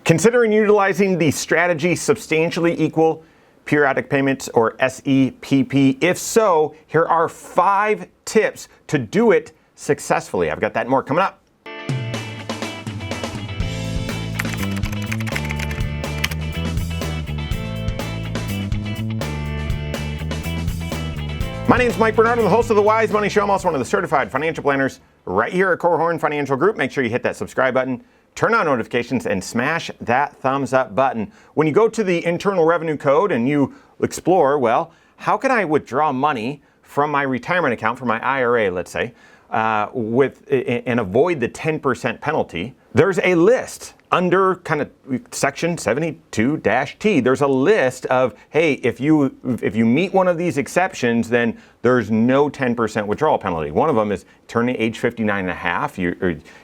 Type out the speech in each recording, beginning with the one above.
Considering utilizing the strategy substantially equal periodic payments, or SEPP? If so, here are 5 tips to do it successfully. I've got that and more coming up. My name is Mike Bernard. I'm the host of The Wise Money Show. I'm also one of the certified financial planners right here at Korhorn Financial Group. Make sure you hit that subscribe button, turn on notifications, and smash that thumbs up button. When you go to the Internal Revenue Code and you explore, well, how can I withdraw money from my retirement account, from my IRA, let's say, and avoid the 10% penalty? There's a list under kind of section 72-T. There's a list of, hey, if you meet one of these exceptions, then there's no 10% withdrawal penalty. One of them is turning age 59 and a half. You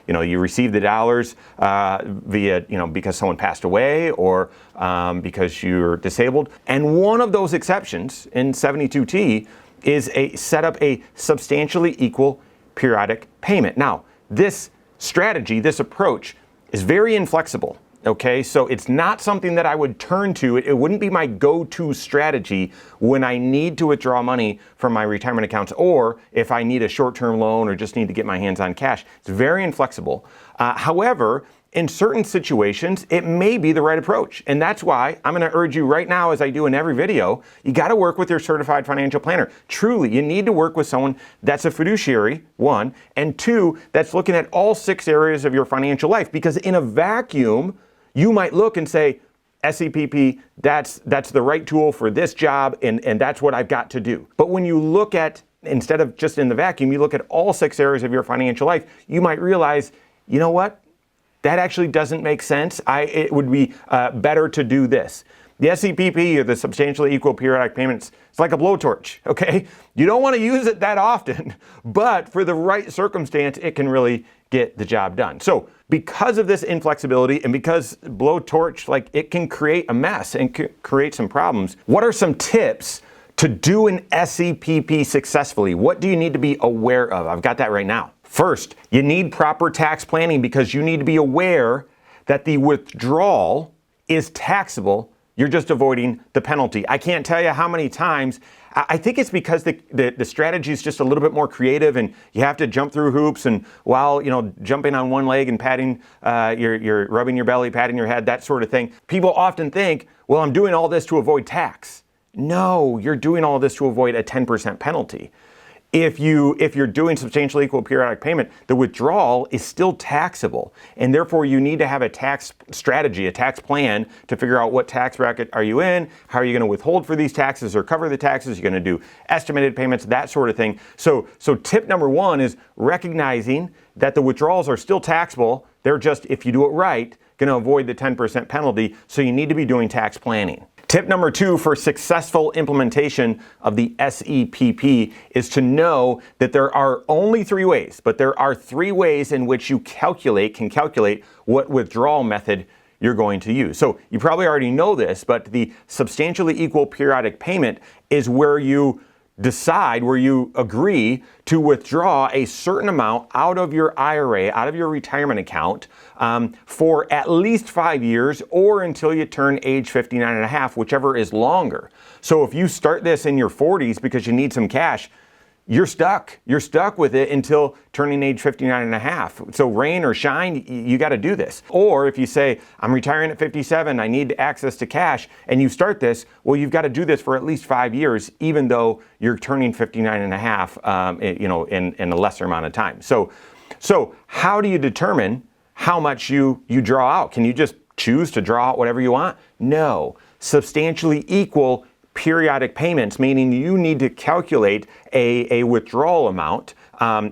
receive the dollars via, because someone passed away or because you're disabled. And one of those exceptions in 72-T is set up a substantially equal periodic payment. Now, this strategy, this approach, is very inflexible, okay? So it's not something that I would turn to. It wouldn't be my go-to strategy when I need to withdraw money from my retirement accounts, or if I need a short-term loan or just need to get my hands on cash. It's very inflexible. However, in certain situations, it may be the right approach. And that's why I'm gonna urge you right now, as I do in every video, you gotta work with your certified financial planner. Truly, you need to work with someone that's a fiduciary, 1, and 2, that's looking at all 6 areas of your financial life. Because in a vacuum, you might look and say, SEPP, that's the right tool for this job, and that's what I've got to do. But when you look at, instead of just in the vacuum, you look at all 6 areas of your financial life, you might realize, you know what? That actually doesn't make sense. It would be better to do this. The SEPP, or the substantially equal periodic payments, it's like a blowtorch, okay? You don't want to use it that often, but for the right circumstance, it can really get the job done. So because of this inflexibility and because blowtorch, it can create a mess and create some problems, what are some tips to do an SEPP successfully? What do you need to be aware of? I've got that right now. First, you need proper tax planning because you need to be aware that the withdrawal is taxable. You're just avoiding the penalty. I can't tell you how many times. I think it's because the strategy is just a little bit more creative, and you have to jump through hoops, and while jumping on one leg and patting you're rubbing your belly, patting your head, that sort of thing. People often think, well, I'm doing all this to avoid tax. No, you're doing all this to avoid a 10% penalty. If you're doing substantially equal periodic payment, the withdrawal is still taxable, and therefore you need to have a tax strategy, a tax plan to figure out what tax bracket are you in, how are you going to withhold for these taxes or cover the taxes, you're going to do estimated payments, that sort of thing. So tip number 1 is recognizing that the withdrawals are still taxable. They're just, if you do it right, going to avoid the 10% penalty, so you need to be doing tax planning. Tip number 2 for successful implementation of the SEPP is to know that there are only 3 ways, but there are 3 ways in which you can calculate what withdrawal method you're going to use. So you probably already know this, but the substantially equal periodic payment is where you decide, where you agree to withdraw a certain amount out of your IRA, out of your retirement account, for at least 5 years or until you turn age 59 and a half, whichever is longer. So if you start this in your 40s because you need some cash, you're stuck. You're stuck with it until turning age 59 and a half. So rain or shine, you got to do this. Or if you say, I'm retiring at 57, I need access to cash, and you start this, well, you've got to do this for at least 5 years, even though you're turning 59 and a half, in a lesser amount of time. So how do you determine how much you draw out? Can you just choose to draw out whatever you want? No. Substantially equal periodic payments, meaning you need to calculate a withdrawal amount,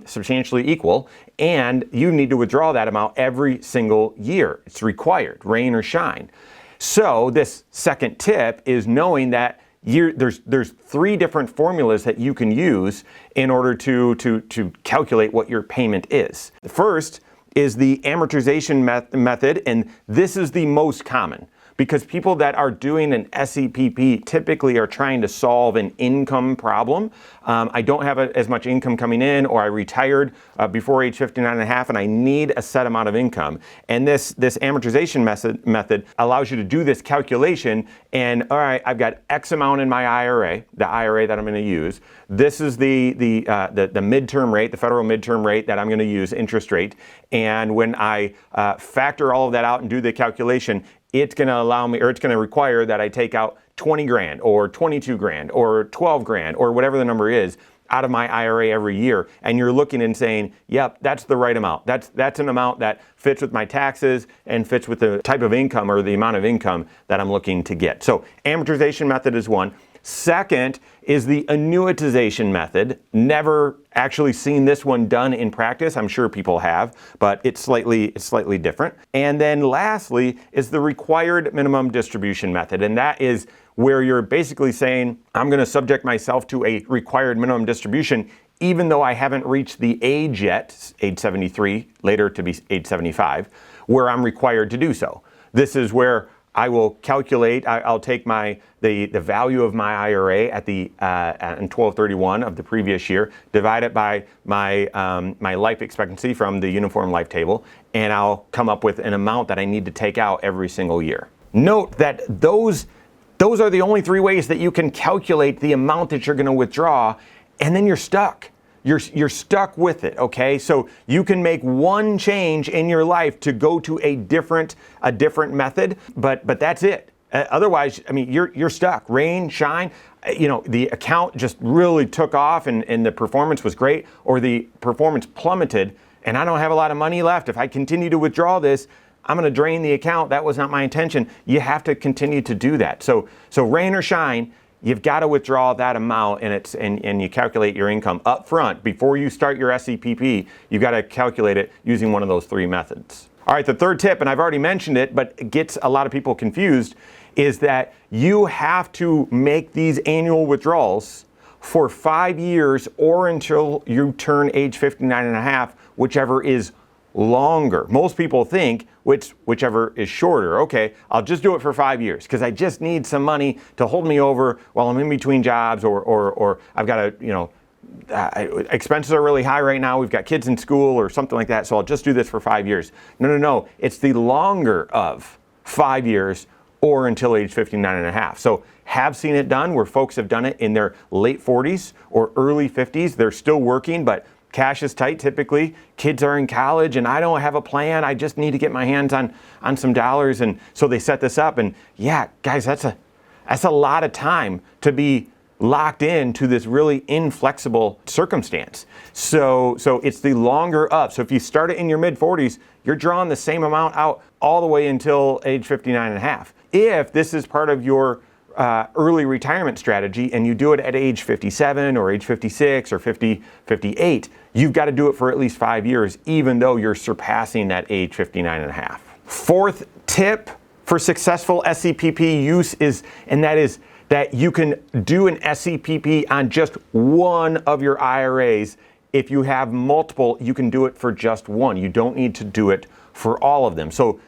substantially equal, and you need to withdraw that amount every single year. It's required, rain or shine. So this second tip is knowing that there's 3 different formulas that you can use in order to calculate what your payment is. The first is the amortization method, and this is the most common. because people that are doing an SEPP typically are trying to solve an income problem. I don't have as much income coming in, or I retired before age 59 and a half, and I need a set amount of income. And this amortization method allows you to do this calculation, and all right, I've got X amount in my IRA, the IRA that I'm going to use. This is the midterm rate, the federal midterm rate that I'm going to use, interest rate. And when I factor all of that out and do the calculation, it's going to allow me, or it's going to require that I take out 20 grand or 22 grand or 12 grand or whatever the number is out of my IRA every year. And you're looking and saying, yep, that's the right amount. That's an amount that fits with my taxes and fits with the type of income or the amount of income that I'm looking to get. So amortization method is one. Second is the annuitization method. Never actually seen this one done in practice. I'm sure people have, but it's slightly different. And then lastly is the required minimum distribution method. And that is where you're basically saying, I'm going to subject myself to a required minimum distribution, even though I haven't reached the age yet, age 73, later to be age 75, where I'm required to do so. This is where I will calculate, I'll take the value of my IRA at in 12/31 of the previous year, divide it by my life expectancy from the Uniform Life Table, and I'll come up with an amount that I need to take out every single year. Note that those are the only three ways that you can calculate the amount that you're going to withdraw, and then you're stuck. You're stuck with it, okay? So you can make one change in your life to go to a different method, but that's it. Otherwise, I mean, you're stuck. Rain, shine, the account just really took off and the performance was great, or the performance plummeted and I don't have a lot of money left. If I continue to withdraw this, I'm going to drain the account. That was not my intention. You have to continue to do that. So rain or shine, you've got to withdraw that amount, and you calculate your income up front before you start your SEPP. You've got to calculate it using one of those three methods. All right, the third tip, and I've already mentioned it, but it gets a lot of people confused, is that you have to make these annual withdrawals for 5 years or until you turn age 59 and a half, whichever is longer. Most people think whichever is shorter. Okay, I'll just do it for 5 years because I just need some money to hold me over while I'm in between jobs, or I've got to, expenses are really high right now. We've got kids in school or something like that. So I'll just do this for 5 years. No. It's the longer of 5 years or until age 59 and a half. So have seen it done where folks have done it in their late 40s or early 50s. They're still working, but cash is tight typically. Kids are in college and I don't have a plan. I just need to get my hands on some dollars. And so they set this up, and yeah, guys, that's a lot of time to be locked into this really inflexible circumstance. So it's the longer up. So if you start it in your mid 40s, you're drawing the same amount out all the way until age 59 and a half. If this is part of your early retirement strategy and you do it at age 57 or age 56 or 58, you've got to do it for at least 5 years, even though you're surpassing that age 59 and a half. Fourth tip for successful SEPP use is that you can do an SEPP on just one of your IRAs. If you have multiple, you can do it for just one. You don't need to do it for all of them. So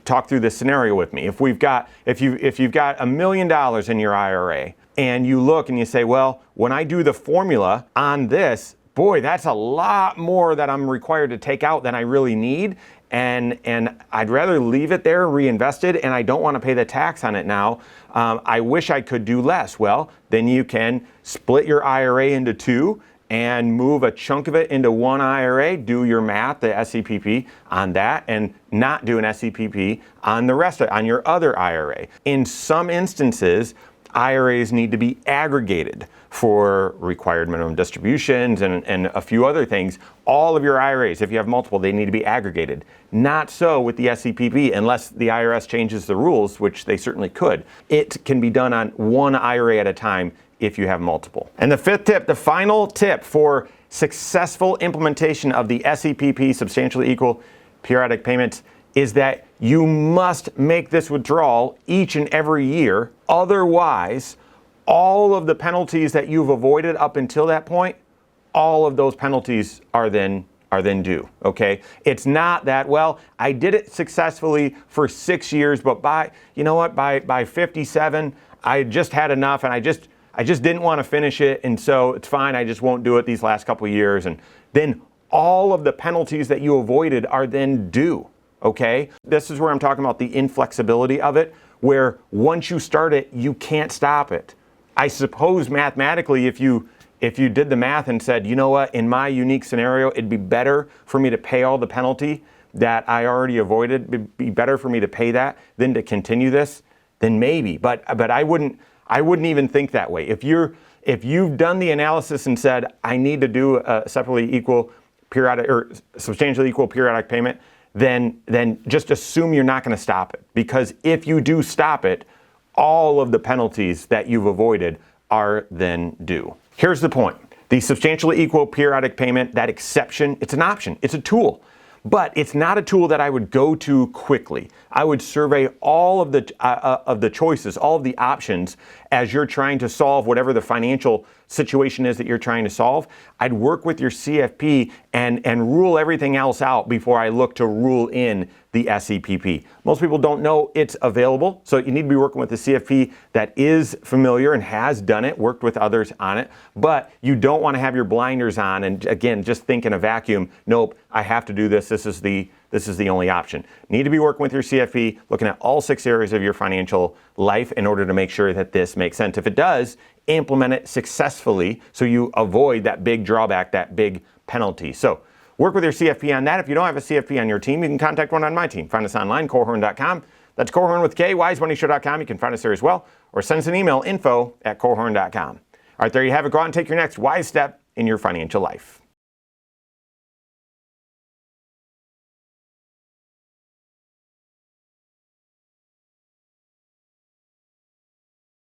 talk through this scenario with me. If you've got $1 million in your IRA and you look and you say, well, when I do the formula on this, boy, that's a lot more that I'm required to take out than I really need. And I'd rather leave it there reinvested, and I don't want to pay the tax on it now. I wish I could do less. Well, then you can split your IRA into two and move a chunk of it into one IRA, do your math, the SEPP on that, and not do an SEPP on the rest on your other IRA. In some instances, IRAs need to be aggregated for required minimum distributions and a few other things. All of your IRAs, if you have multiple, they need to be aggregated. Not so with the SEPP, unless the IRS changes the rules, which they certainly could. It can be done on one IRA at a time if you have multiple. And the fifth tip, the final tip for successful implementation of the SEPP, substantially equal periodic payments, is that you must make this withdrawal each and every year. Otherwise, all of the penalties that you've avoided up until that point, all of those penalties are then are then due, okay? It's not that, well, I did it successfully for 6 years, but by 57, I just had enough and I just didn't want to finish it, and so it's fine, I just won't do it these last couple of years. And then all of the penalties that you avoided are then due, okay? This is where I'm talking about the inflexibility of it, where once you start it, you can't stop it. I suppose mathematically, if you did the math and said, you know what, in my unique scenario, it'd be better for me to pay all the penalty that I already avoided, it'd be better for me to pay that than to continue this, then maybe. But I wouldn't even think that way. If you've done the analysis and said, I need to do a separately equal periodic or substantially equal periodic payment, then just assume you're not going to stop it. Because if you do stop it, all of the penalties that you've avoided are then due. Here's the point. The substantially equal periodic payment, that exception, it's an option. It's a tool. But it's not a tool that I would go to quickly. I would survey all of the choices, all of the options as you're trying to solve whatever the financial situation is that you're trying to solve. I'd work with your CFP and rule everything else out before I look to rule in the SEPP. Most people don't know it's available, so you need to be working with a CFP that is familiar and has done it, worked with others on it, but you don't want to have your blinders on and, again, just think in a vacuum, nope, I have to do this, this is the only option. Need to be working with your CFP, looking at all 6 areas of your financial life in order to make sure that this makes sense. If it does, implement it successfully so you avoid that big drawback, that big penalty. So work with your CFP on that. If you don't have a CFP on your team, you can contact one on my team. Find us online, Korhorn.com. That's Korhorn with K, wisemoneyshow.com. You can find us there as well, or send us an email, info@Korhorn.com. All right, there you have it. Go out and take your next wise step in your financial life.